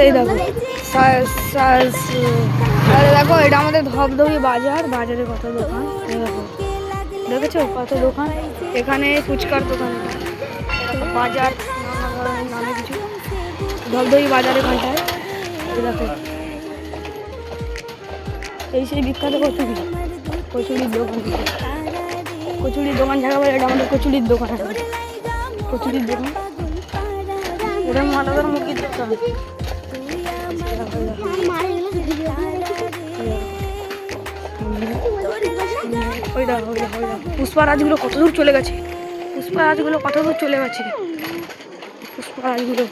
এই দেখো দেখো এটা আমাদের ধবধবি বাজার, বাজারে কত দোকান দেখো, দেখেছো কত দোকান, এখানে ফুচকার দোকান, বাজার নানা ধরনের নানা কিছু, ধবধবি বাজার এখানটায় দেখো। এই সেই বিখ্যাত কচুরি, কচুরির দোকান, কচুরির দোকান জায়গা বলে এটা আমাদের কচুরির দোকান, কচুরির দোকান, এটা মালাদার মুখির দোকান। পুষ্পারাজগুলো কত দূর চলে গেছে, পুষ্পারাজগুলো কত দূর চলে গেছে, পুষ্পারাজগুলো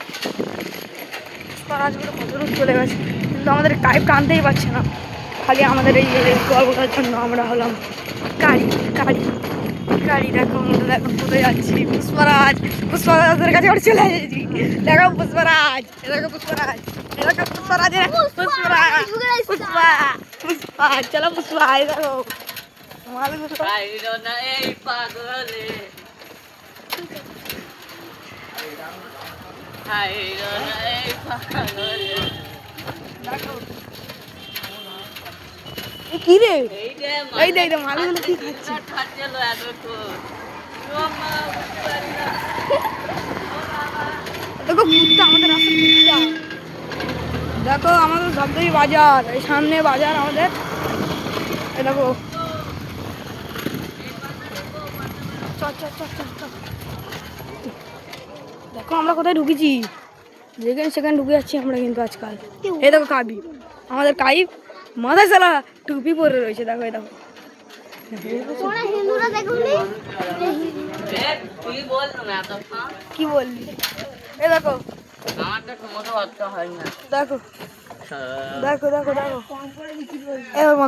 কত দূর চলে গেছে, কিন্তু আমাদের কাইপ টানতেই পারছে না, খালি আমাদের এই গল্পটার জন্য আমরা হলাম কারি কারি কারি। দেখো আমরা দেখো কোথায় যাচ্ছি, পুষ্পারাজের কাছে আমরা চলে এসেছি। দেখো পুষ্পারাজ, দেখো পুষ্পারাজ, দেখো পুষ্পারাজের পুষ্পা চলো পুষ্পা, দেখো কি রে, এই দেখ মালগুলো কি খাচ্ছে, দেখো কুত্তা আমাদের রাস্তা, দেখো আমাদের ধবধবি বাজার, এই সামনে বাজার আমাদের, এই দেখো দেখো আমরা কোথায় ঢুকেছি, যেখানে সেখানে ঢুকে যাচ্ছি আমরা কিন্তু আজকাল। এই দেখো কাবি, আমাদের কাইব মাথায় সালা টুপি পরে রয়েছে, দেখো এই দেখো কি বললি, এই দেখো দেখো দেখো দেখো দেখো দেখো এবার বন্ধ।